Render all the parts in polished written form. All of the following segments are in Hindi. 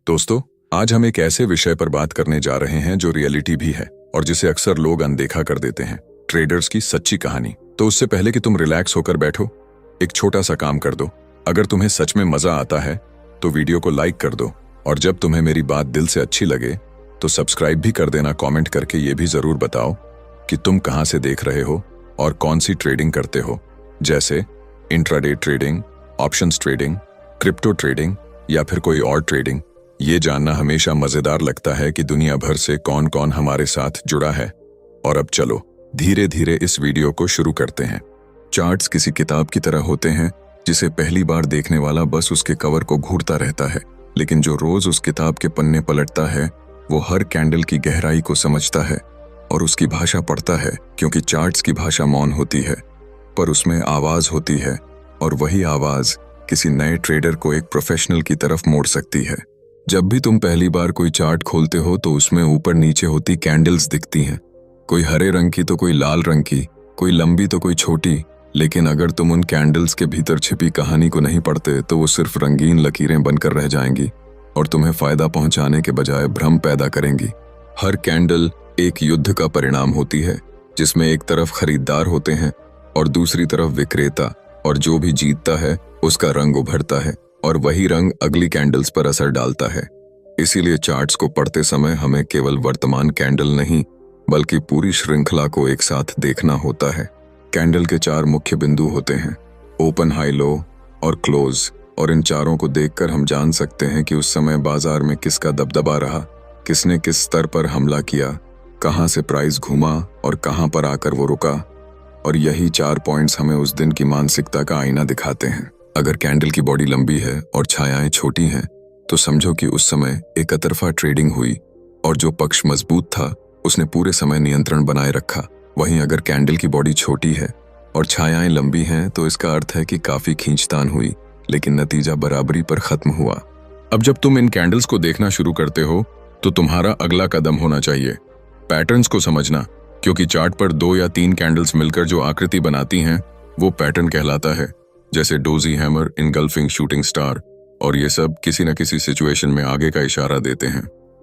दोस्तों, आज हम एक ऐसे विषय पर बात करने जा रहे हैं जो रियलिटी भी है और जिसे अक्सर लोग अनदेखा कर देते हैं, ट्रेडर्स की सच्ची कहानी। तो उससे पहले कि तुम रिलैक्स होकर बैठो, एक छोटा सा काम कर दो। अगर तुम्हें सच में मजा आता है तो वीडियो को लाइक कर दो, और जब तुम्हें मेरी बात दिल से अच्छी लगे तो सब्सक्राइब भी कर देना। कमेंट करके ये भी जरूर बताओ कि तुम कहां से देख रहे हो और कौन सी ट्रेडिंग करते हो, जैसे intraday trading, options trading, crypto trading या फिर कोई और ट्रेडिंग। ये जानना हमेशा मजेदार लगता है कि दुनिया भर से कौन कौन हमारे साथ जुड़ा है। और अब चलो धीरे धीरे इस वीडियो को शुरू करते हैं। चार्ट्स किसी किताब की तरह होते हैं जिसे पहली बार देखने वाला बस उसके कवर को घूरता रहता है, लेकिन जो रोज उस किताब के पन्ने पलटता है वो हर कैंडल की गहराई को समझता है और उसकी भाषा पढ़ता है, क्योंकि चार्ट्स की भाषा मौन होती है पर उसमें आवाज होती है, और वही आवाज किसी नए ट्रेडर को एक प्रोफेशनल की तरफ मोड़ सकती है। जब भी तुम पहली बार कोई चार्ट खोलते हो तो उसमें ऊपर नीचे होती कैंडल्स दिखती हैं, कोई हरे रंग की तो कोई लाल रंग की, कोई लंबी तो कोई छोटी। लेकिन अगर तुम उन कैंडल्स के भीतर छिपी कहानी को नहीं पढ़ते तो वो सिर्फ रंगीन लकीरें बनकर रह जाएंगी और तुम्हें फायदा पहुंचाने के बजाय भ्रम पैदा करेंगी। हर कैंडल एक युद्ध का परिणाम होती है, जिसमें एक तरफ खरीदार होते हैं और दूसरी तरफ विक्रेता, और जो भी जीतता है उसका रंग उभरता है और वही रंग अगली कैंडल्स पर असर डालता है। इसीलिए चार्ट्स को पढ़ते समय हमें केवल वर्तमान कैंडल नहीं बल्कि पूरी श्रृंखला को एक साथ देखना होता है। कैंडल के 4 मुख्य बिंदु होते हैं, ओपन, हाई, लो और क्लोज, और इन चारों को देखकर हम जान सकते हैं कि उस समय बाजार में किसका दबदबा रहा, किसने किस स्तर पर हमला किया, कहां से प्राइस घूमा और कहां पर आकर वो रुका। और यही 4 पॉइंट्स हमें उस दिन की मानसिकता का आईना दिखाते हैं। अगर कैंडल की बॉडी लंबी है और छायाएं छोटी हैं तो समझो कि उस समय एक तरफा ट्रेडिंग हुई और जो पक्ष मजबूत था उसने पूरे समय नियंत्रण बनाए रखा। वहीं अगर कैंडल की बॉडी छोटी है और छायाएं लंबी हैं तो इसका अर्थ है कि काफी खींचतान हुई, लेकिन नतीजा बराबरी पर खत्म हुआ। अब जब तुम इन कैंडल्स को देखना शुरू करते हो तो तुम्हारा अगला कदम होना चाहिए पैटर्न्स को समझना, क्योंकि चार्ट पर 2 या 3 कैंडल्स मिलकर जो आकृति बनाती हैं वो पैटर्न कहलाता है, जैसे doji hammer, engulfing, shooting star, और ये सब किसी न किसी सिचुएशन में आगे का इशारा देते हैं।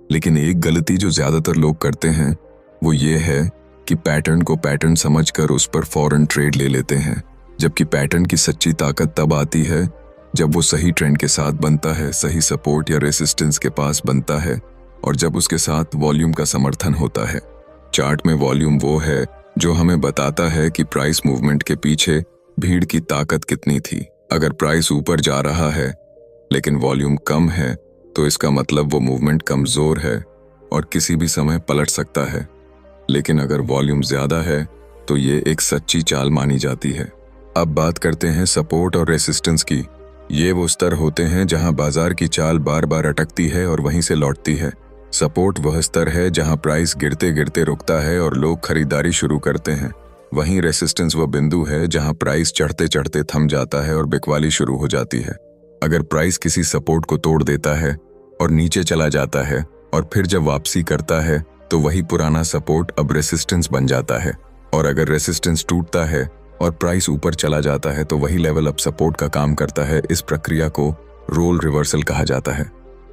लेकिन एक गलती जो ज्यादातर लोग करते हैं वो ये है कि पैटर्न को पैटर्न समझकर उस पर फौरन ट्रेड ले लेते हैं, जबकि पैटर्न की सच्ची ताकत तब आती है जब वो सही ट्रेंड के साथ बनता है, सही सपोर्ट या रेसिस्टेंस के पास बनता है, और जब उसके साथ वॉल्यूम का समर्थन होता है। चार्ट में वॉल्यूम वो है जो हमें बताता है कि प्राइस मूवमेंट के पीछे भीड़ की ताकत कितनी थी। अगर प्राइस ऊपर जा रहा है लेकिन वॉल्यूम कम है तो इसका मतलब वो मूवमेंट कमजोर है और किसी भी समय पलट सकता है। लेकिन अगर वॉल्यूम ज्यादा है तो ये एक सच्ची चाल मानी जाती है। अब बात करते हैं सपोर्ट और रेसिस्टेंस की। ये वो स्तर होते हैं जहां बाजार की चाल बार बार अटकती है और वहीं से लौटती है। सपोर्ट वह स्तर है जहां प्राइस गिरते गिरते रुकता है और लोग खरीदारी शुरू करते हैं। वहीं रेसिस्टेंस वह बिंदु है जहां प्राइस चढ़ते चढ़ते थम जाता है और बिकवाली शुरू हो जाती है। अगर प्राइस किसी सपोर्ट को तोड़ देता है और नीचे चला जाता है और फिर जब वापसी करता है तो वही पुराना सपोर्ट अब रेसिस्टेंस बन जाता है, और अगर रेसिस्टेंस टूटता है और प्राइस ऊपर चला जाता है तो वही लेवल अब सपोर्ट का काम करता है। इस प्रक्रिया को रोल रिवर्सल कहा जाता है।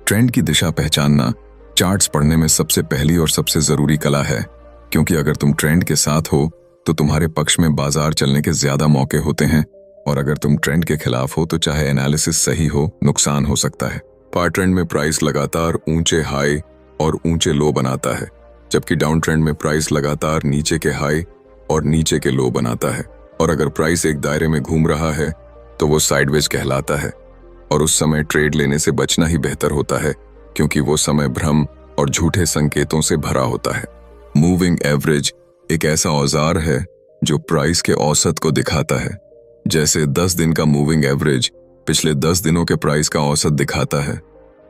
ट्रेंड की दिशा पहचानना चार्ट्स पढ़ने में सबसे पहली और सबसे जरूरी कला है, क्योंकि अगर तुम ट्रेंड के साथ हो तो तुम्हारे पक्ष में बाजार चलने के ज्यादा मौके होते हैं, और अगर तुम ट्रेंड के खिलाफ हो तो चाहे एनालिसिस सही हो, नुकसान हो सकता है। अपर ट्रेंड में प्राइस लगातार ऊंचे हाई और ऊंचे लो बनाता है, जबकि डाउन ट्रेंड में प्राइस लगातार नीचे के हाई और नीचे के लो बनाता है। और अगर प्राइस एक दायरे में घूम रहा है तो वो साइडवेज कहलाता है, और उस समय ट्रेड लेने से बचना ही बेहतर होता है, क्योंकि वो समय भ्रम और झूठे संकेतों से भरा होता है। मूविंग एवरेज एक ऐसा औजार है जो प्राइस के औसत को दिखाता है। जैसे 10 दिन का मूविंग एवरेज पिछले 10 दिनों के प्राइस का औसत दिखाता है,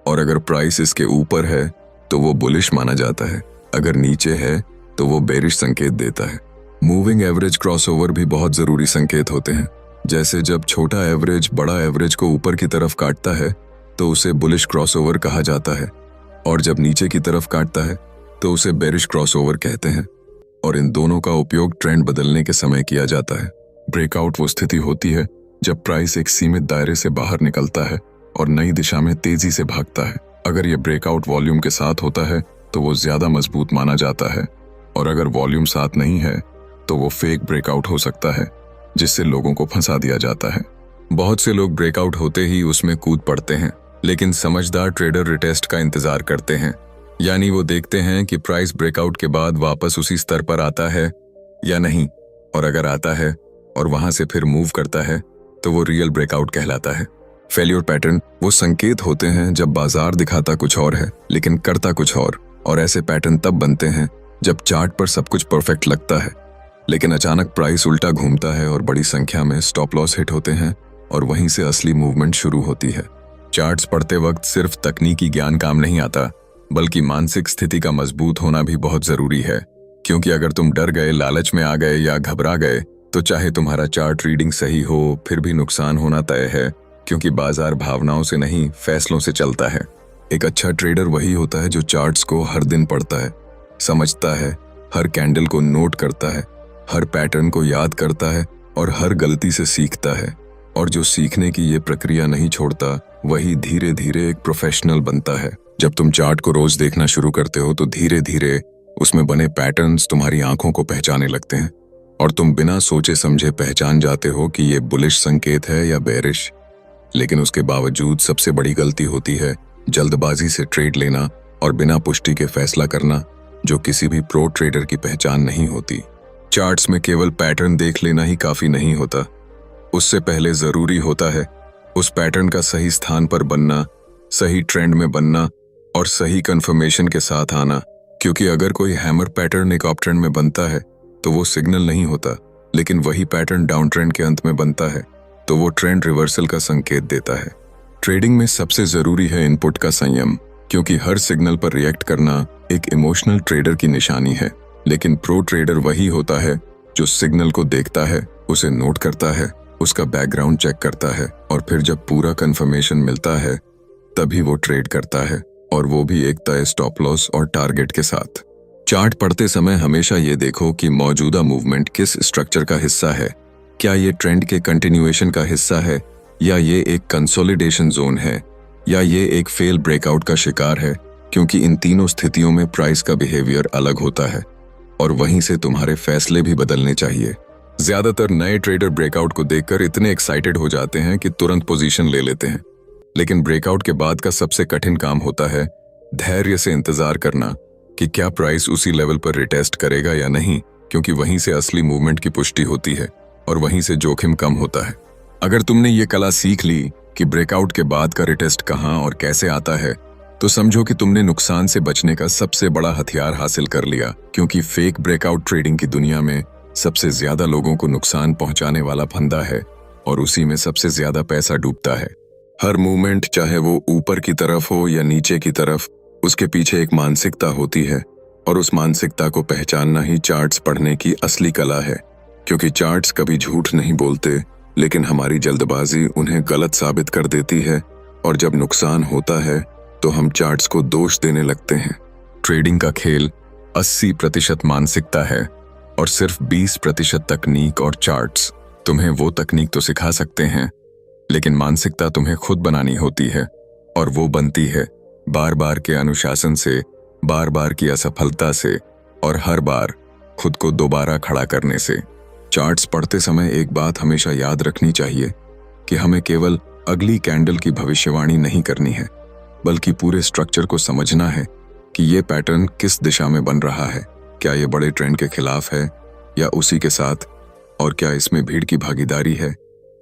और अगर प्राइस इसके ऊपर है तो वो बुलिश माना जाता है, अगर नीचे है तो वो बेरिश संकेत देता है। मूविंग एवरेज क्रॉसओवर भी बहुत जरूरी संकेत होते हैं। जैसे जब छोटा एवरेज बड़ा एवरेज को ऊपर की तरफ काटता है तो उसे बुलिश क्रॉसओवर कहा जाता है, और जब नीचे की तरफ काटता है तो उसे बेरिश क्रॉसओवर कहते हैं। और इन दोनों का उपयोग ट्रेंड बदलने के समय किया जाता है। ब्रेकआउट वो स्थिति होती है जब प्राइस एक सीमित दायरे से बाहर निकलता है और नई दिशा में तेजी से भागता है। अगर ये ब्रेकआउट वॉल्यूम के साथ होता है तो वो ज्यादा मजबूत माना जाता है, और अगर वॉल्यूम साथ नहीं है तो वो फेक ब्रेकआउट हो सकता है, जिससे लोगों को फंसा दिया जाता है। बहुत से लोग ब्रेकआउट होते ही उसमें कूद पड़ते हैं, लेकिन समझदार ट्रेडर रिटेस्ट का इंतजार करते हैं। यानी वो देखते हैं कि प्राइस ब्रेकआउट के बाद वापस उसी स्तर पर आता है या नहीं, और अगर आता है और वहां से फिर मूव करता है तो वो रियल ब्रेकआउट कहलाता है। फेल्योर पैटर्न वो संकेत होते हैं जब बाजार दिखाता कुछ और है लेकिन करता कुछ और ऐसे पैटर्न तब बनते हैं जब चार्ट पर सब कुछ परफेक्ट लगता है, लेकिन अचानक प्राइस उल्टा घूमता है और बड़ी संख्या में स्टॉप लॉस हिट होते हैं, और वहीं से असली मूवमेंट शुरू होती है। चार्ट्स पढ़ते वक्त सिर्फ तकनीकी ज्ञान काम नहीं आता, बल्कि मानसिक स्थिति का मजबूत होना भी बहुत जरूरी है। क्योंकि अगर तुम डर गए, लालच में आ गए या घबरा गए तो चाहे तुम्हारा चार्ट रीडिंग सही हो फिर भी नुकसान होना तय है, क्योंकि बाजार भावनाओं से नहीं फैसलों से चलता है। एक अच्छा ट्रेडर वही होता है जो चार्ट्स को हर दिन पढ़ता है, समझता है, हर कैंडल को नोट करता है, हर पैटर्न को याद करता है और हर गलती से सीखता है। और जो सीखने की ये प्रक्रिया नहीं छोड़ता वही धीरे धीरे एक प्रोफेशनल बनता है। जब तुम चार्ट को रोज देखना शुरू करते हो तो धीरे धीरे उसमें बने पैटर्न्स तुम्हारी आंखों को पहचाने लगते हैं, और तुम बिना सोचे समझे पहचान जाते हो कि ये बुलिश संकेत है या बेरिश। लेकिन उसके बावजूद सबसे बड़ी गलती होती है जल्दबाजी से ट्रेड लेना और बिना पुष्टि के फैसला करना, जो किसी भी प्रो ट्रेडर की पहचान नहीं होती। चार्ट्स में केवल पैटर्न देख लेना ही काफी नहीं होता, उससे पहले जरूरी होता है उस पैटर्न का सही स्थान पर बनना, सही ट्रेंड में बनना और सही कंफर्मेशन के साथ आना। क्योंकि अगर कोई हैमर पैटर्न एक अप ट्रेंड में बनता है तो वो सिग्नल नहीं होता, लेकिन वही पैटर्न डाउन ट्रेंड के अंत में बनता है तो वो ट्रेंड रिवर्सल का संकेत देता है। ट्रेडिंग में सबसे जरूरी है इनपुट का संयम, क्योंकि हर सिग्नल पर रिएक्ट करना एक इमोशनल ट्रेडर की निशानी है। लेकिन प्रो ट्रेडर वही होता है जो सिग्नल को देखता है, उसे नोट करता है, उसका बैकग्राउंड चेक करता है और फिर जब पूरा कंफर्मेशन मिलता है तभी वो ट्रेड करता है, और वो भी एक तय स्टॉप लॉस और टारगेट के साथ। चार्ट पढ़ते समय हमेशा ये देखो कि मौजूदा मूवमेंट किस स्ट्रक्चर का हिस्सा है। क्या ये ट्रेंड के कंटिन्यूएशन का हिस्सा है, या ये एक कंसोलिडेशन जोन है, या ये एक फेल ब्रेकआउट का शिकार है। क्योंकि इन तीनों स्थितियों में प्राइस का बिहेवियर अलग होता है और वहीं से तुम्हारे फैसले भी बदलने चाहिए। ज्यादातर नए ट्रेडर ब्रेकआउट को देखकर इतने एक्साइटेड हो जाते हैं कि तुरंत पोजीशन ले लेते हैं, लेकिन ब्रेकआउट के बाद का सबसे कठिन काम होता है धैर्य से इंतजार करना कि क्या प्राइस उसी लेवल पर रिटेस्ट करेगा या नहीं, क्योंकि वहीं से असली मूवमेंट की पुष्टि होती है और वहीं से जोखिम कम होता है। अगर तुमने ये कला सीख ली कि ब्रेकआउट के बाद का रिटेस्ट कहां और कैसे आता है, तो समझो कि तुमने नुकसान से बचने का सबसे बड़ा हथियार हासिल कर लिया। क्योंकि फेक ब्रेकआउट ट्रेडिंग की दुनिया में सबसे ज्यादा लोगों को नुकसान पहुंचाने वाला फंदा है और उसी में सबसे ज्यादा पैसा डूबता है। हर मूवमेंट, चाहे वो ऊपर की तरफ हो या नीचे की तरफ, उसके पीछे एक मानसिकता होती है, और उस मानसिकता को पहचानना ही चार्ट्स पढ़ने की असली कला है। क्योंकि चार्ट्स कभी झूठ नहीं बोलते, लेकिन हमारी जल्दबाजी उन्हें गलत साबित कर देती है, और जब नुकसान होता है तो हम चार्ट्स को दोष देने लगते हैं। ट्रेडिंग का खेल 80% मानसिकता है और सिर्फ 20% तकनीक और चार्ट्स। तुम्हें वो तकनीक तो सिखा सकते हैं, लेकिन मानसिकता तुम्हें खुद बनानी होती है, और वो बनती है बार बार के अनुशासन से, बार बार की असफलता से और हर बार खुद को दोबारा खड़ा करने से। चार्ट्स पढ़ते समय एक बात हमेशा याद रखनी चाहिए कि हमें केवल अगली कैंडल की भविष्यवाणी नहीं करनी है, बल्कि पूरे स्ट्रक्चर को समझना है कि ये पैटर्न किस दिशा में बन रहा है। क्या ये बड़े ट्रेंड के खिलाफ है या उसी के साथ, और क्या इसमें भीड़ की भागीदारी है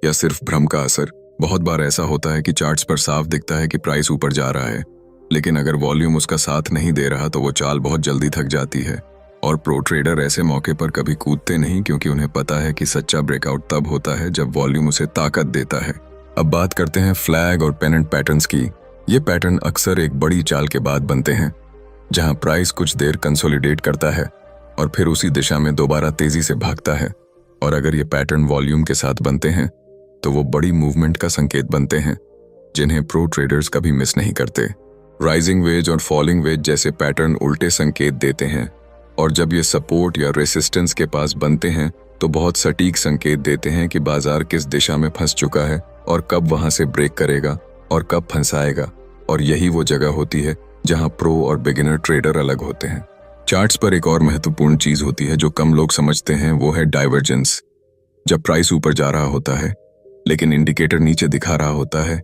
या सिर्फ भ्रम का असर। बहुत बार ऐसा होता है कि चार्ट्स पर साफ दिखता है कि प्राइस ऊपर जा रहा है, लेकिन अगर वॉल्यूम उसका साथ नहीं दे रहा तो वो चाल बहुत जल्दी थक जाती है। और प्रो ट्रेडर ऐसे मौके पर कभी कूदते नहीं, क्योंकि उन्हें पता है कि सच्चा ब्रेकआउट तब होता है जब वॉल्यूम उसे ताकत देता है। अब बात करते हैं फ्लैग और पेनेंट पैटर्न्स की। ये पैटर्न अक्सर एक बड़ी चाल के बाद बनते हैं, जहां प्राइस कुछ देर कंसोलिडेट करता है और फिर उसी दिशा में दोबारा तेजी से भागता है। और अगर ये पैटर्न वॉल्यूम के साथ बनते हैं तो वो बड़ी मूवमेंट का संकेत बनते हैं, जिन्हें प्रो ट्रेडर्स कभी मिस नहीं करते। राइजिंग वेज और फॉलिंग वेज जैसे पैटर्न उल्टे संकेत देते हैं, और जब ये सपोर्ट या रेसिस्टेंस के पास बनते हैं तो बहुत सटीक संकेत देते हैं कि बाजार किस दिशा में फंस चुका है और कब वहां से ब्रेक करेगा और कब फंसाएगा। और यही वो जगह होती है जहां प्रो और बिगिनर ट्रेडर अलग होते हैं। चार्ट्स पर एक और महत्वपूर्ण चीज होती है जो कम लोग समझते हैं, वो है डाइवर्जेंस। जब प्राइस ऊपर जा रहा होता है लेकिन इंडिकेटर नीचे दिखा रहा होता है,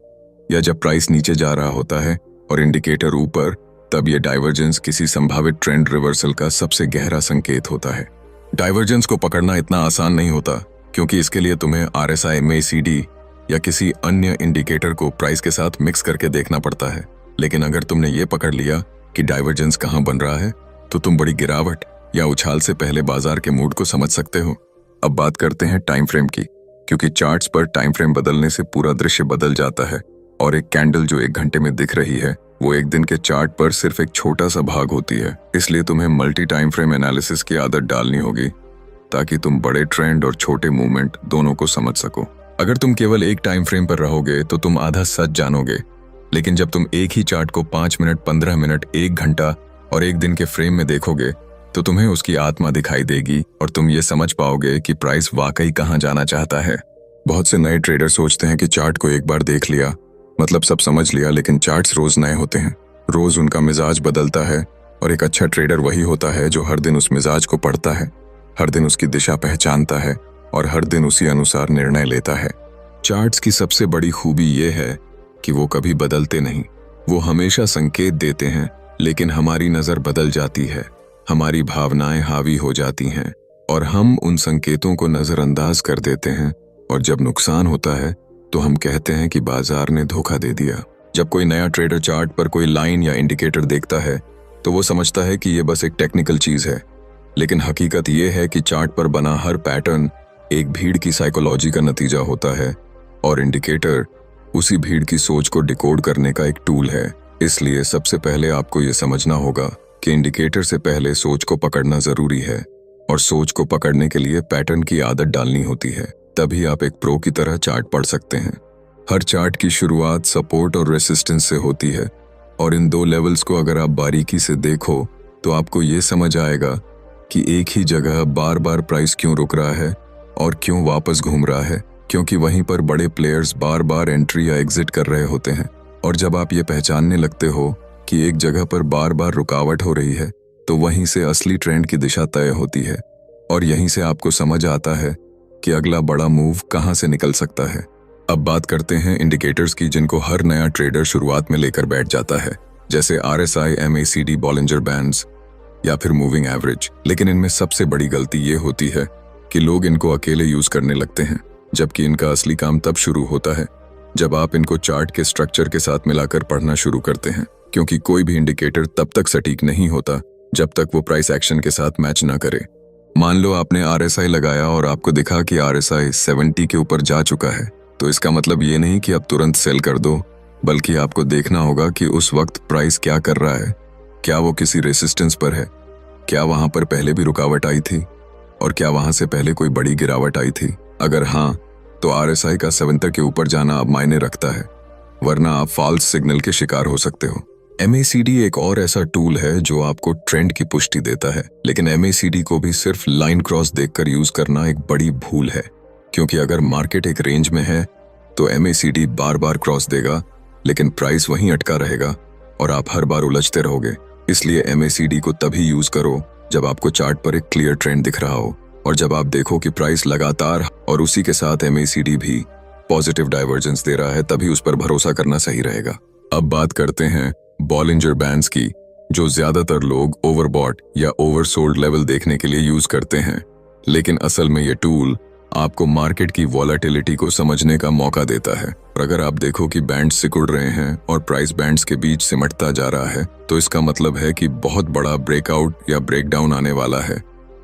या जब प्राइस नीचे जा रहा होता है और इंडिकेटर ऊपर, तब ये डाइवर्जेंस किसी संभावित ट्रेंड रिवर्सल का सबसे गहरा संकेत होता है। डाइवर्जेंस को पकड़ना इतना आसान नहीं होता, क्योंकि इसके लिए तुम्हें RSI, MACD या किसी अन्य इंडिकेटर को प्राइस के साथ मिक्स करके देखना पड़ता है। लेकिन अगर तुमने ये पकड़ लिया कि डाइवर्जेंस कहाँ बन रहा है, तो तुम बड़ी गिरावट या उछाल से पहले बाजार के मूड को समझ सकते हो। अब बात करते हैं टाइम फ्रेम की, क्योंकि चार्ट्स पर टाइम फ्रेम बदलने से पूरा दृश्य बदल जाता है और एक कैंडल जो 1 घंटे में दिख रही है वो एक दिन के चार्ट पर सिर्फ एक छोटा सा भाग होती है। इसलिए तुम्हें मल्टी टाइम फ्रेम एनालिसिस की आदत डालनी होगी ताकि तुम बड़े ट्रेंड और छोटे मूवमेंट दोनों को समझ सको। अगर तुम केवल एक टाइम फ्रेम पर रहोगे तो तुम आधा सच जानोगे, लेकिन जब तुम एक ही चार्ट को 5 मिनट, 15 मिनट, 1 घंटा और एक दिन के फ्रेम में देखोगे तो तुम्हें उसकी आत्मा दिखाई देगी और तुम ये समझ पाओगे कि प्राइस वाकई कहाँ जाना चाहता है। बहुत से नए ट्रेडर सोचते हैं कि चार्ट को एक बार देख लिया मतलब सब समझ लिया, लेकिन चार्ट्स रोज नए होते हैं, रोज उनका मिजाज बदलता है और एक अच्छा ट्रेडर वही होता है जो हर दिन उस मिजाज को पढ़ता है, हर दिन उसकी दिशा पहचानता है और हर दिन उसी अनुसार निर्णय लेता है। चार्ट्स की सबसे बड़ी खूबी ये है कि वो कभी बदलते नहीं, वो हमेशा संकेत देते हैं, लेकिन हमारी नजर बदल जाती है, हमारी भावनाएं हावी हो जाती हैं और हम उन संकेतों को नजरअंदाज कर देते हैं, और जब नुकसान होता है तो हम कहते हैं कि बाजार ने धोखा दे दिया। जब कोई नया ट्रेडर चार्ट पर कोई लाइन या इंडिकेटर देखता है तो वो समझता है कि ये बस एक टेक्निकल चीज है, लेकिन हकीकत ये है कि चार्ट पर बना हर पैटर्न एक भीड़ की साइकोलॉजी का नतीजा होता है और इंडिकेटर उसी भीड़ की सोच को डिकोड करने का एक टूल है। इसलिए सबसे पहले आपको ये समझना होगा कि इंडिकेटर से पहले सोच को पकड़ना जरूरी है, और सोच को पकड़ने के लिए पैटर्न की आदत डालनी होती है, तभी आप एक प्रो की तरह चार्ट पढ़ सकते हैं। हर चार्ट की शुरुआत सपोर्ट और रेसिस्टेंस से होती है, और इन 2 लेवल्स को अगर आप बारीकी से देखो तो आपको ये समझ आएगा कि एक ही जगह बार बार प्राइस क्यों रुक रहा है और क्यों वापस घूम रहा है, क्योंकि वहीं पर बड़े प्लेयर्स बार बार एंट्री या एग्जिट कर रहे होते हैं। और जब आप ये पहचानने लगते हो कि एक जगह पर बार बार रुकावट हो रही है, तो वहीं से असली ट्रेंड की दिशा तय होती है, और यहीं से आपको समझ आता है कि अगला बड़ा मूव कहां से निकल सकता है। अब बात करते हैं इंडिकेटर्स की, जिनको हर नया ट्रेडर शुरुआत में लेकर बैठ जाता है, जैसे RSI, MACD, बॉलिंजर बैंड्स या फिर मूविंग एवरेज। लेकिन इनमें सबसे बड़ी गलती ये होती है कि लोग इनको अकेले यूज करने लगते हैं, जबकि इनका असली काम तब शुरू होता है जब आप इनको चार्ट के स्ट्रक्चर के साथ मिलाकर पढ़ना शुरू करते हैं, क्योंकि कोई भी इंडिकेटर तब तक सटीक नहीं होता जब तक वो प्राइस एक्शन के साथ मैच ना करे। मान लो आपने RSI लगाया और आपको दिखा कि RSI 70 के ऊपर जा चुका है, तो इसका मतलब ये नहीं कि आप तुरंत सेल कर दो, बल्कि आपको देखना होगा कि उस वक्त प्राइस क्या कर रहा है। क्या वो किसी रेसिस्टेंस पर है, क्या वहां पर पहले भी रुकावट आई थी, और क्या वहां से पहले कोई बड़ी गिरावट आई थी। अगर हाँ, तो RSI का 70 के ऊपर जाना अब मायने रखता है, वरना आप फॉल्स सिग्नल के शिकार हो सकते हो। MACD एक और ऐसा टूल है जो आपको ट्रेंड की पुष्टि देता है, लेकिन MACD को भी सिर्फ लाइन क्रॉस देखकर यूज करना एक बड़ी भूल है, क्योंकि अगर मार्केट एक रेंज में है तो MACD बार बार क्रॉस देगा, लेकिन प्राइस वहीं अटका रहेगा और आप हर बार उलझते रहोगे। इसलिए MACD को तभी यूज करो जब आपको चार्ट पर एक क्लियर ट्रेंड दिख रहा हो, और जब आप देखो कि प्राइस लगातार और उसी के साथ MACD भी पॉजिटिव डाइवर्जेंस दे रहा है, तभी उस पर भरोसा करना सही रहेगा। अब बात करते हैं बॉलिंजर बैंड्स की, जो ज्यादातर लोग ओवरबॉट या ओवरसोल्ड लेवल देखने के लिए यूज करते हैं, लेकिन असल में ये टूल आपको मार्केट की वॉलेटिलिटी को समझने का मौका देता है। और अगर आप देखो कि बैंड्स सिकुड़ रहे हैं और प्राइस बैंड्स के बीच सिमटता जा रहा है, तो इसका मतलब है कि बहुत बड़ा ब्रेकआउट या ब्रेकडाउन आने वाला है,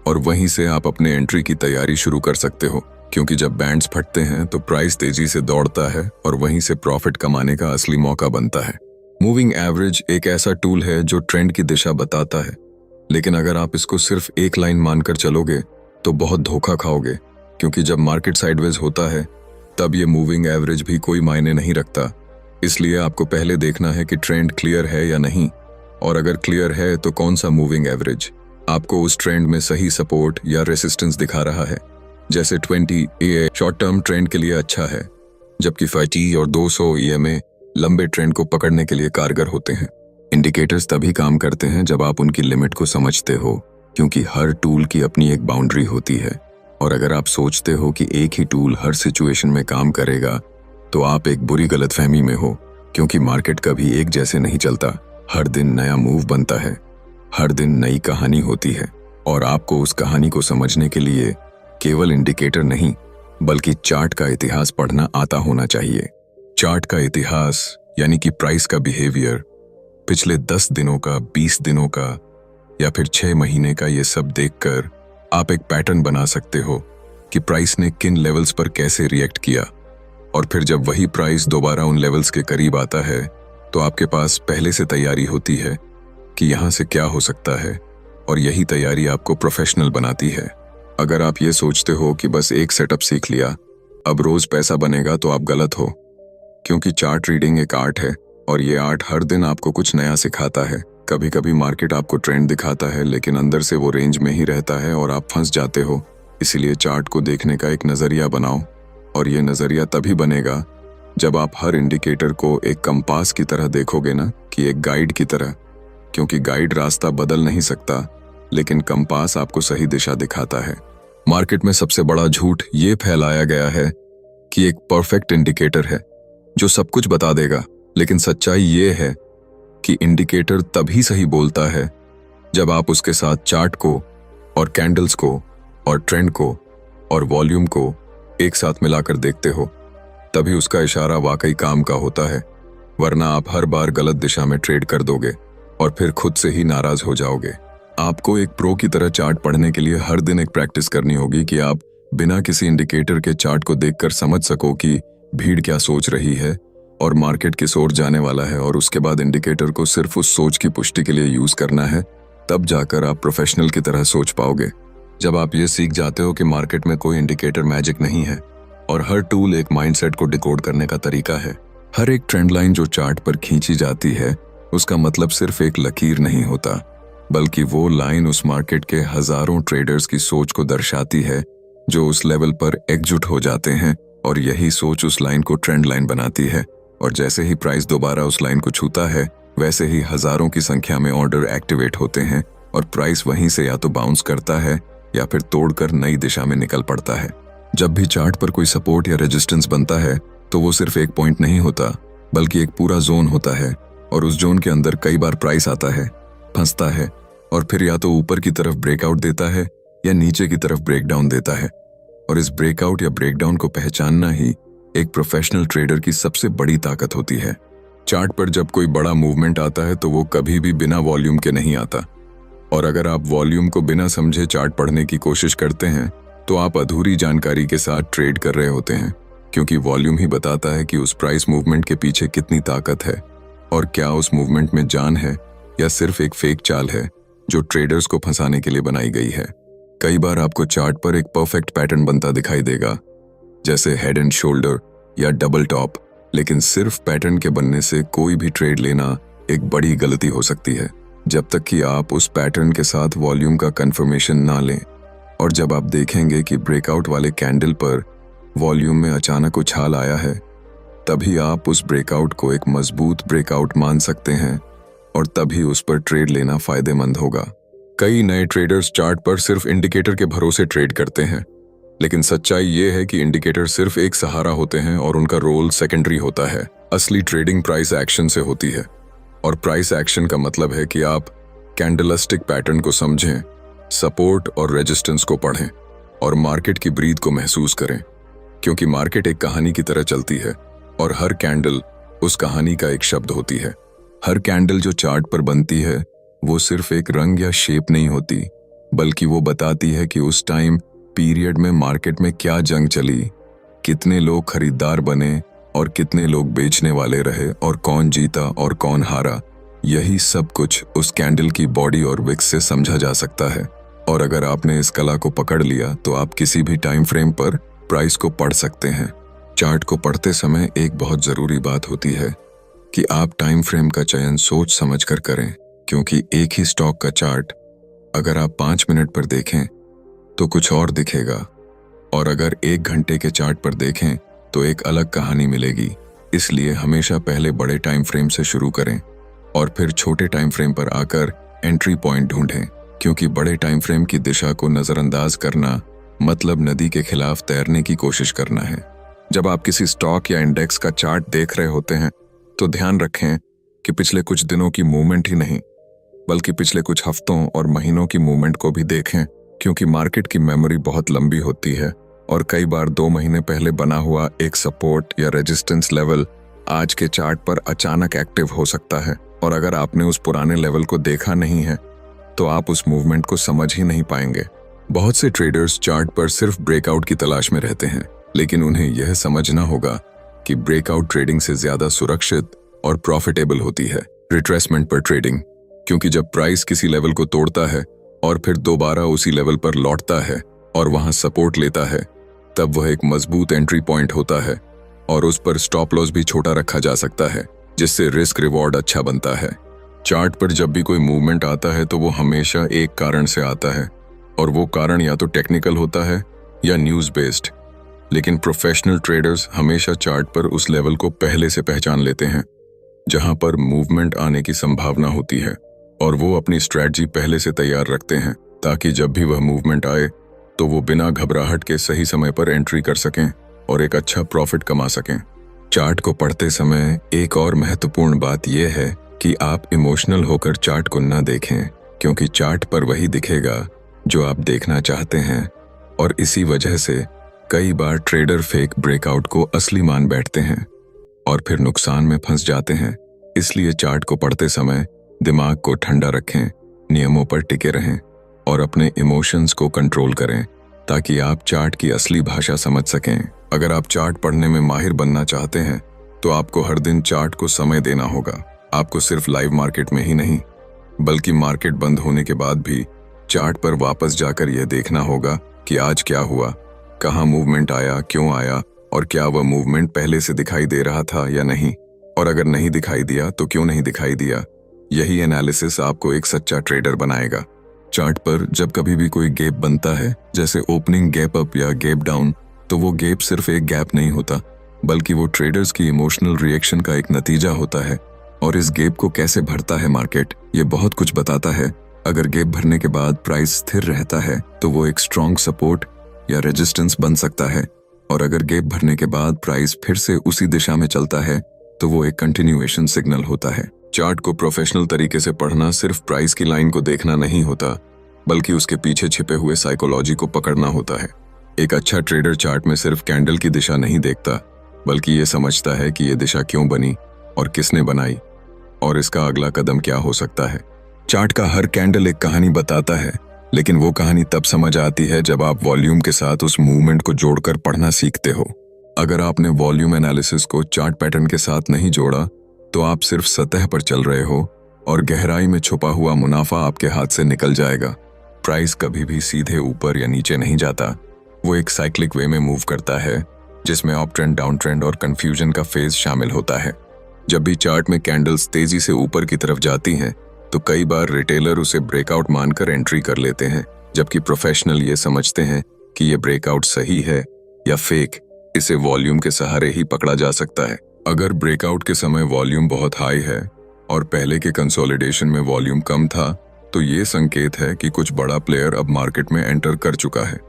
और वहीं से आप अपने एंट्री की तैयारी शुरू कर सकते हो, क्योंकि जब बैंड्स फटते हैं तो प्राइस तेजी से दौड़ता है और वहीं से प्रॉफिट कमाने का असली मौका बनता है। मूविंग एवरेज एक ऐसा टूल है जो ट्रेंड की दिशा बताता है, लेकिन अगर आप इसको सिर्फ एक लाइन मानकर चलोगे तो बहुत धोखा खाओगे, क्योंकि जब मार्केट साइडवेज होता है तब ये मूविंग एवरेज भी कोई मायने नहीं रखता। इसलिए आपको पहले देखना है कि ट्रेंड क्लियर है या नहीं, और अगर क्लियर है तो कौन सा मूविंग एवरेज आपको उस ट्रेंड में सही सपोर्ट या रेसिस्टेंस दिखा रहा है। जैसे 20 EA शॉर्ट टर्म ट्रेंड के लिए अच्छा है, जबकि 50 और 200 EMA लंबे ट्रेंड को पकड़ने के लिए कारगर होते हैं। इंडिकेटर्स तभी काम करते हैं जब आप उनकी लिमिट को समझते हो, क्योंकि हर टूल की अपनी एक बाउंड्री होती है। और अगर आप सोचते हो कि एक ही टूल हर सिचुएशन में काम करेगा, तो आप एक बुरी गलतफहमी में हो, क्योंकि मार्केट कभी एक जैसे नहीं चलता। हर दिन नया मूव बनता है, हर दिन नई कहानी होती है, और आपको उस कहानी को समझने के लिए केवल इंडिकेटर नहीं बल्कि चार्ट का इतिहास पढ़ना आता होना चाहिए। चार्ट का इतिहास यानी कि प्राइस का बिहेवियर, पिछले 10 दिनों का, 20 दिनों का या फिर 6 महीने का, ये सब देखकर आप एक पैटर्न बना सकते हो कि प्राइस ने किन लेवल्स पर कैसे रिएक्ट किया। और फिर जब वही प्राइस दोबारा उन लेवल्स के करीब आता है, तो आपके पास पहले से तैयारी होती है कि यहाँ से क्या हो सकता है, और यही तैयारी आपको प्रोफेशनल बनाती है। अगर आप ये सोचते हो कि बस एक सेटअप सीख लिया, अब रोज पैसा बनेगा, तो आप गलत हो, क्योंकि चार्ट रीडिंग एक आर्ट है, और ये आर्ट हर दिन आपको कुछ नया सिखाता है। कभी कभी मार्केट आपको ट्रेंड दिखाता है, लेकिन अंदर से वो रेंज में ही रहता है और आप फंस जाते हो। इसीलिए चार्ट को देखने का एक नज़रिया बनाओ, और ये नज़रिया तभी बनेगा जब आप हर इंडिकेटर को एक कंपास की तरह देखोगे ना, कि एक गाइड की तरह। क्योंकि गाइड रास्ता बदल नहीं सकता, लेकिन कंपास आपको सही दिशा दिखाता है। मार्केट में सबसे बड़ा झूठ ये फैलाया गया है कि एक परफेक्ट इंडिकेटर है जो सब कुछ बता देगा, लेकिन सच्चाई ये है कि इंडिकेटर तभी सही बोलता है जब आप उसके साथ चार्ट को और कैंडल्स को और ट्रेंड को और वॉल्यूम को एक साथ मिलाकर देखते हो। तभी उसका इशारा वाकई काम का होता है, वरना आप हर बार गलत दिशा में ट्रेड कर दोगे और फिर खुद से ही नाराज हो जाओगे। आपको एक प्रो की तरह चार्ट पढ़ने के लिए हर दिन एक प्रैक्टिस करनी होगी कि आप बिना किसी इंडिकेटर के चार्ट को देखकर समझ सको कि भीड़ क्या सोच रही है और मार्केट किस ओर जाने वाला है, और उसके बाद इंडिकेटर को सिर्फ उस सोच की पुष्टि के लिए यूज करना है। तब जाकर आप प्रोफेशनल की तरह सोच पाओगे। जब आप ये सीख जाते हो कि मार्केट में कोई इंडिकेटर मैजिक नहीं है और हर टूल एक माइंडसेट को डिकोड करने का तरीका है। हर एक ट्रेंड लाइन जो चार्ट पर खींची जाती है, उसका मतलब सिर्फ एक लकीर नहीं होता, बल्कि वो लाइन उस मार्केट के हजारों ट्रेडर्स की सोच को दर्शाती है जो उस लेवल पर एकजुट हो जाते हैं, और यही सोच उस लाइन को ट्रेंड लाइन बनाती है। और जैसे ही प्राइस दोबारा उस लाइन को छूता है, वैसे ही हजारों की संख्या में ऑर्डर एक्टिवेट होते हैं और प्राइस वहीं से या तो बाउंस करता है या फिर तोड़कर नई दिशा में निकल पड़ता है। जब भी चार्ट पर कोई सपोर्ट या रेजिस्टेंस बनता है, तो वो सिर्फ एक पॉइंट नहीं होता, बल्कि एक पूरा जोन होता है, और उस जोन के अंदर कई बार प्राइस आता है, फंसता है, और फिर या तो ऊपर की तरफ ब्रेकआउट देता है या नीचे की तरफ ब्रेकडाउन देता है। और इस ब्रेकआउट या ब्रेकडाउन को पहचानना ही एक प्रोफेशनल ट्रेडर की सबसे बड़ी ताकत होती है। चार्ट पर जब कोई बड़ा मूवमेंट आता है, तो वो कभी भी बिना वॉल्यूम के नहीं आता, और अगर आप वॉल्यूम को बिना समझे चार्ट पढ़ने की कोशिश करते हैं, तो आप अधूरी जानकारी के साथ ट्रेड कर रहे होते हैं, क्योंकि वॉल्यूम ही बताता है कि उस प्राइस मूवमेंट के पीछे कितनी ताकत है, और क्या उस मूवमेंट में जान है या सिर्फ एक फेक चाल है जो ट्रेडर्स को फंसाने के लिए बनाई गई है। कई बार आपको चार्ट पर एक परफेक्ट पैटर्न बनता दिखाई देगा, जैसे हेड एंड शोल्डर या डबल टॉप, लेकिन सिर्फ पैटर्न के बनने से कोई भी ट्रेड लेना एक बड़ी गलती हो सकती है, जब तक कि आप उस पैटर्न के साथ वॉल्यूम का कंफर्मेशन ना लें। और जब आप देखेंगे कि ब्रेकआउट वाले कैंडल पर वॉल्यूम में अचानक उछाल आया है, तभी आप उस ब्रेकआउट को एक मजबूत ब्रेकआउट मान सकते हैं, और तभी उस पर ट्रेड लेना फायदेमंद होगा। कई नए ट्रेडर्स चार्ट पर सिर्फ इंडिकेटर के भरोसे ट्रेड करते हैं, लेकिन सच्चाई ये है कि इंडिकेटर सिर्फ एक सहारा होते हैं और उनका रोल सेकेंडरी होता है। असली ट्रेडिंग प्राइस एक्शन से होती है, और प्राइस एक्शन का मतलब है कि आप कैंडलस्टिक पैटर्न को समझें, सपोर्ट और रेजिस्टेंस को पढ़ें, और मार्केट की ब्रीथ को महसूस करें, क्योंकि मार्केट एक कहानी की तरह चलती है, और हर कैंडल उस कहानी का एक शब्द होती है। हर कैंडल जो चार्ट पर बनती है, वो सिर्फ एक रंग या शेप नहीं होती, बल्कि वो बताती है कि उस टाइम पीरियड में मार्केट में क्या जंग चली, कितने लोग खरीदार बने और कितने लोग बेचने वाले रहे, और कौन जीता और कौन हारा। यही सब कुछ उस कैंडल की बॉडी और विक्स से समझा जा सकता है। और अगर आपने इस कला को पकड़ लिया, तो आप किसी भी टाइम फ्रेम पर प्राइस को पढ़ सकते हैं। चार्ट को पढ़ते समय एक बहुत जरूरी बात होती है कि आप टाइम फ्रेम का चयन सोच समझ कर करें, क्योंकि एक ही स्टॉक का चार्ट अगर आप 5 मिनट पर देखें तो कुछ और दिखेगा, और अगर 1 घंटे के चार्ट पर देखें तो एक अलग कहानी मिलेगी। इसलिए हमेशा पहले बड़े टाइम फ्रेम से शुरू करें और फिर छोटे टाइम फ्रेम पर आकर एंट्री पॉइंट ढूंढें, क्योंकि बड़े टाइम फ्रेम की दिशा को नज़रअंदाज करना मतलब नदी के खिलाफ तैरने की कोशिश करना है। जब आप किसी स्टॉक या इंडेक्स का चार्ट देख रहे होते हैं तो ध्यान रखें कि पिछले कुछ दिनों की मूवमेंट ही नहीं बल्कि पिछले कुछ हफ्तों और महीनों की मूवमेंट को भी देखें, क्योंकि मार्केट की मेमोरी बहुत लंबी होती है और कई बार 2 महीने पहले बना हुआ एक सपोर्ट या रेजिस्टेंस लेवल आज के चार्ट पर अचानक एक्टिव हो सकता है। और अगर आपने उस पुराने लेवल को देखा नहीं है तो आप उस मूवमेंट को समझ ही नहीं पाएंगे। बहुत से ट्रेडर्स चार्ट पर सिर्फ ब्रेकआउट की तलाश में रहते हैं, लेकिन उन्हें यह समझना होगा कि ब्रेकआउट ट्रेडिंग से ज्यादा सुरक्षित और प्रॉफिटेबल होती है रिट्रेसमेंट पर ट्रेडिंग, क्योंकि जब प्राइस किसी लेवल को तोड़ता है और फिर दोबारा उसी लेवल पर लौटता है और वहां सपोर्ट लेता है, तब वह एक मजबूत एंट्री पॉइंट होता है और उस पर स्टॉप लॉस भी छोटा रखा जा सकता है, जिससे रिस्क रिवॉर्ड अच्छा बनता है। चार्ट पर जब भी कोई मूवमेंट आता है तो वो हमेशा एक कारण से आता है और वो कारण या तो टेक्निकल होता है या न्यूज़ बेस्ड, लेकिन प्रोफेशनल ट्रेडर्स हमेशा चार्ट पर उस लेवल को पहले से पहचान लेते हैं जहां पर मूवमेंट आने की संभावना होती है और वो अपनी स्ट्रेटजी पहले से तैयार रखते हैं ताकि जब भी वह मूवमेंट आए तो वो बिना घबराहट के सही समय पर एंट्री कर सकें और एक अच्छा प्रॉफिट कमा सकें। चार्ट को पढ़ते समय एक और महत्वपूर्ण बात यह है कि आप इमोशनल होकर चार्ट को न देखें, क्योंकि चार्ट पर वही दिखेगा जो आप देखना चाहते हैं और इसी वजह से कई बार ट्रेडर फेक ब्रेकआउट को असली मान बैठते हैं और फिर नुकसान में फंस जाते हैं। इसलिए चार्ट को पढ़ते समय दिमाग को ठंडा रखें, नियमों पर टिके रहें और अपने इमोशंस को कंट्रोल करें ताकि आप चार्ट की असली भाषा समझ सकें। अगर आप चार्ट पढ़ने में माहिर बनना चाहते हैं तो आपको हर दिन चार्ट को समय देना होगा। आपको सिर्फ लाइव मार्केट में ही नहीं बल्कि मार्केट बंद होने के बाद भी चार्ट पर वापस जाकर यह देखना होगा कि आज क्या हुआ, कहाँ मूवमेंट आया, क्यों आया और क्या वह मूवमेंट पहले से दिखाई दे रहा था या नहीं, और अगर नहीं दिखाई दिया तो क्यों नहीं दिखाई दिया। यही एनालिसिस आपको एक सच्चा ट्रेडर बनाएगा। चार्ट पर जब कभी भी कोई गैप बनता है, जैसे ओपनिंग गैप अप या गैप डाउन, तो वो गैप सिर्फ एक गैप नहीं होता बल्कि वो ट्रेडर्स की इमोशनल रिएक्शन का एक नतीजा होता है। और इस गैप को कैसे भरता है मार्केट, ये बहुत कुछ बताता है। अगर गैप भरने के बाद प्राइस स्थिर रहता है तो वो एक स्ट्रॉन्ग सपोर्ट या रेजिस्टेंस बन सकता है, और अगर गैप भरने के बाद प्राइस फिर से उसी दिशा में चलता है तो वो एक कंटिन्यूएशन सिग्नल होता है। चार्ट को प्रोफेशनल तरीके से पढ़ना सिर्फ प्राइस की लाइन को देखना नहीं होता बल्कि उसके पीछे छिपे हुए साइकोलॉजी को पकड़ना होता है। एक अच्छा ट्रेडर चार्ट में सिर्फ कैंडल की दिशा नहीं देखता बल्कि ये समझता है कि ये दिशा क्यों बनी और किसने बनाई और इसका अगला कदम क्या हो सकता है। चार्ट का हर कैंडल एक कहानी बताता है, लेकिन वो कहानी तब समझ आती है जब आप वॉल्यूम के साथ उस मूवमेंट को जोड़कर पढ़ना सीखते हो। अगर आपने वॉल्यूम एनालिसिस को चार्ट पैटर्न के साथ नहीं जोड़ा तो आप सिर्फ सतह पर चल रहे हो और गहराई में छुपा हुआ मुनाफा आपके हाथ से निकल जाएगा। प्राइस कभी भी सीधे ऊपर या नीचे नहीं जाता, वो एक साइक्लिक वे में मूव करता है जिसमें अप ट्रेंड, डाउन ट्रेंड और कंफ्यूजन का फेज शामिल होता है। जब भी चार्ट में कैंडल्स तेजी से ऊपर की तरफ जाती हैं तो कई बार रिटेलर उसे ब्रेकआउट मानकर एंट्री कर लेते हैं, जबकि प्रोफेशनल ये समझते हैं कि ये ब्रेकआउट सही है या फेक। इसे वॉल्यूम के सहारे ही पकड़ा जा सकता है। अगर ब्रेकआउट के समय वॉल्यूम बहुत हाई है और पहले के कंसोलिडेशन में वॉल्यूम कम था तो ये संकेत है कि कुछ बड़ा प्लेयर अब मार्केट में एंटर कर चुका है।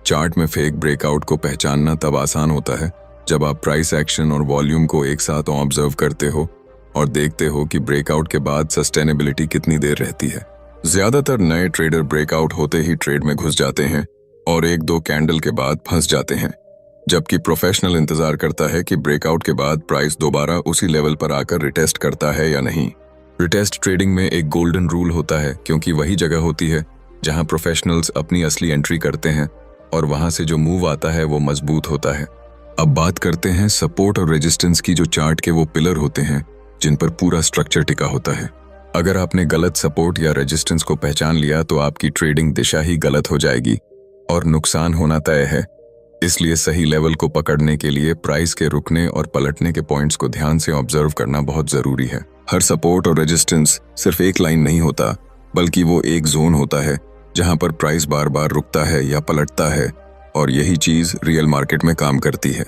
चार्ट में फेक ब्रेकआउट को पहचानना तब आसान होता है जब आप प्राइस एक्शन और वॉल्यूम को एक साथ ऑब्जर्व करते हो और देखते हो कि ब्रेकआउट के बाद सस्टेनेबिलिटी कितनी देर रहती है। ज्यादातर नए ट्रेडर ब्रेकआउट होते ही ट्रेड में घुस जाते हैं और 1-2 कैंडल के बाद फंस जाते हैं, जबकि प्रोफेशनल इंतजार करता है कि ब्रेकआउट के बाद प्राइस दोबारा उसी लेवल पर आकर रिटेस्ट करता है या नहीं। रिटेस्ट ट्रेडिंग में एक गोल्डन रूल होता है, क्योंकि वही जगह होती है जहां प्रोफेशनल्स अपनी असली एंट्री करते हैं और वहां से जो मूव आता है वो मजबूत होता है। अब बात करते हैं सपोर्ट और रेजिस्टेंस की, जो चार्ट के वो पिलर होते हैं जिन पर पूरा स्ट्रक्चर टिका होता है। अगर आपने गलत सपोर्ट या रेजिस्टेंस को पहचान लिया तो आपकी ट्रेडिंग दिशा ही गलत हो जाएगी और नुकसान होना तय है। इसलिए सही लेवल को पकड़ने के लिए प्राइस के रुकने और पलटने के पॉइंट्स को ध्यान से ऑब्जर्व करना बहुत जरूरी है। हर सपोर्ट और रेजिस्टेंस सिर्फ एक लाइन नहीं होता बल्कि वो एक जोन होता है जहां पर प्राइस बार बार रुकता है या पलटता है, और यही चीज रियल मार्केट में काम करती है।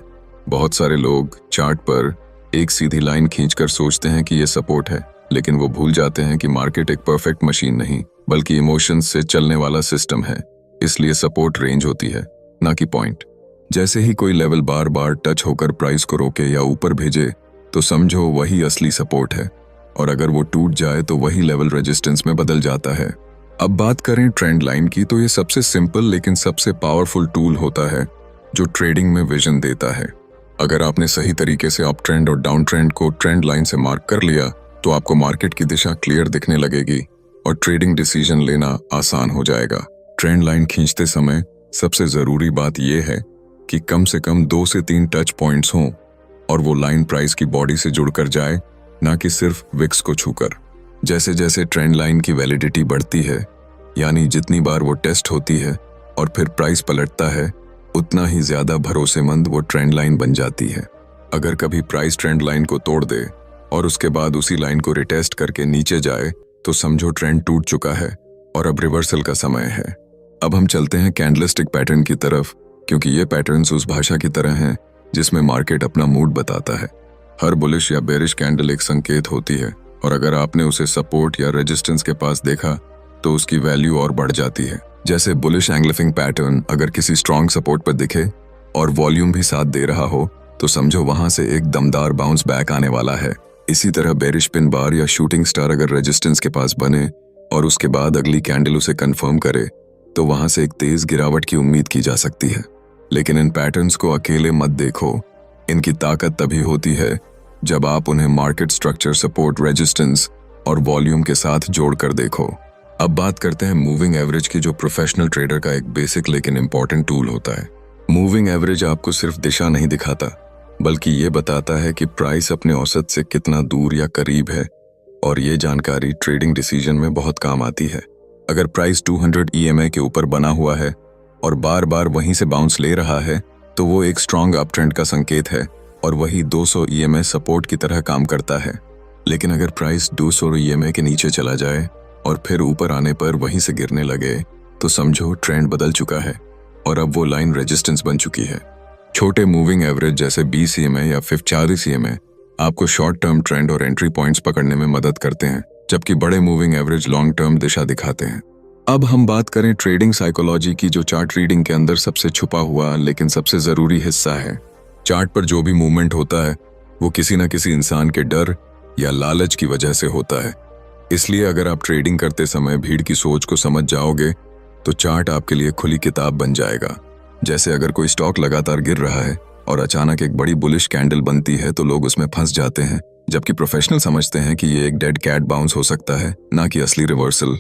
बहुत सारे लोग चार्ट पर एक सीधी लाइन खींचकर सोचते हैं कि ये सपोर्ट है, लेकिन वो भूल जाते हैं कि मार्केट एक परफेक्ट मशीन नहीं बल्कि इमोशंस से चलने वाला सिस्टम है। इसलिए सपोर्ट रेंज होती है, ना कि पॉइंट। जैसे ही कोई लेवल बार बार टच होकर प्राइस को रोके या ऊपर भेजे तो समझो वही असली सपोर्ट है, और अगर वो टूट जाए तो वही लेवल रेजिस्टेंस में बदल जाता है। अब बात करें ट्रेंड लाइन की, तो ये सबसे सिंपल लेकिन सबसे पावरफुल टूल होता है जो ट्रेडिंग में विजन देता है। अगर आपने सही तरीके से अप ट्रेंड और डाउन ट्रेंड को ट्रेंड लाइन से मार्क कर लिया तो आपको मार्केट की दिशा क्लियर दिखने लगेगी और ट्रेडिंग डिसीजन लेना आसान हो जाएगा। ट्रेंड लाइन खींचते समय सबसे जरूरी बात यह है कि कम से कम 2 से 3 टच पॉइंट्स हों और वो लाइन प्राइस की बॉडी से जुड़कर जाए, ना कि सिर्फ विक्स को छूकर। जैसे जैसे ट्रेंड लाइन की वैलिडिटी बढ़ती है, यानी जितनी बार वो टेस्ट होती है और फिर प्राइस पलटता है, उतना ही ज्यादा भरोसेमंद वो ट्रेंड लाइन बन जाती है। अगर कभी प्राइस ट्रेंड लाइन को तोड़ दे और उसके बाद उसी लाइन को रिटेस्ट करके नीचे जाए तो समझो ट्रेंड टूट चुका है और अब रिवर्सल का समय है। अब हम चलते हैं कैंडलस्टिक पैटर्न की तरफ, क्योंकि ये पैटर्न्स उस भाषा की तरह हैं जिसमें मार्केट अपना मूड बताता है। हर बुलिश या बेरिश कैंडल एक संकेत होती है, और अगर आपने उसे सपोर्ट या रेजिस्टेंस के पास देखा तो उसकी वैल्यू और बढ़ जाती है। जैसे बुलिश एंग्लिफिंग पैटर्न अगर किसी स्ट्रॉन्ग सपोर्ट पर दिखे और वॉल्यूम भी साथ दे रहा हो तो समझो वहां से एक दमदार बाउंस बैक आने वाला है। इसी तरह बेरिश पिन बार या शूटिंग स्टार अगर रेजिस्टेंस के पास बने और उसके बाद अगली कैंडल उसे कंफर्म करे तो वहां से एक तेज गिरावट की उम्मीद की जा सकती है। लेकिन इन पैटर्न्स को अकेले मत देखो, इनकी ताकत तभी होती है जब आप उन्हें मार्केट स्ट्रक्चर, सपोर्ट, रेजिस्टेंस और वॉल्यूम के साथ जोड़कर देखो। अब बात करते हैं मूविंग एवरेज की, जो प्रोफेशनल ट्रेडर का एक बेसिक लेकिन इंपॉर्टेंट टूल होता है। मूविंग एवरेज आपको सिर्फ दिशा नहीं दिखाता, बल्कि ये बताता है कि प्राइस अपने औसत से कितना दूर या करीब है, और ये जानकारी ट्रेडिंग डिसीजन में बहुत काम आती है। अगर प्राइस 200 EMA के ऊपर बना हुआ है और बार बार वहीं से बाउंस ले रहा है तो वो एक स्ट्रॉन्ग अप ट्रेंड का संकेत है, और वही 200 EMA सपोर्ट की तरह काम करता है। लेकिन अगर प्राइस 200 EMA के नीचे चला जाए और फिर ऊपर आने पर वहीं से गिरने लगे तो समझो ट्रेंड बदल चुका है और अब वो लाइन रेजिस्टेंस बन चुकी है। छोटे मूविंग एवरेज जैसे 20 EMA या 40 EMA आपको शॉर्ट टर्म ट्रेंड और एंट्री पॉइंट्स पकड़ने में मदद करते हैं, जबकि बड़े मूविंग एवरेज लॉन्ग टर्म दिशा दिखाते हैं। अब हम बात करें ट्रेडिंग साइकोलॉजी की, जो चार्ट रीडिंग के अंदर सबसे छुपा हुआ लेकिन सबसे जरूरी हिस्सा है। चार्ट पर जो भी मूवमेंट होता है वो किसी न किसी इंसान के डर या लालच की वजह से होता है। इसलिए अगर आप ट्रेडिंग करते समय भीड़ की सोच को समझ जाओगे तो चार्ट आपके लिए खुली किताब बन जाएगा। जैसे अगर कोई स्टॉक लगातार गिर रहा है और अचानक एक बड़ी बुलिश कैंडल बनती है तो लोग उसमें फंस जाते हैं, जबकि प्रोफेशनल समझते हैं कि ये एक डेड कैट बाउंस हो सकता है, ना कि असली रिवर्सल।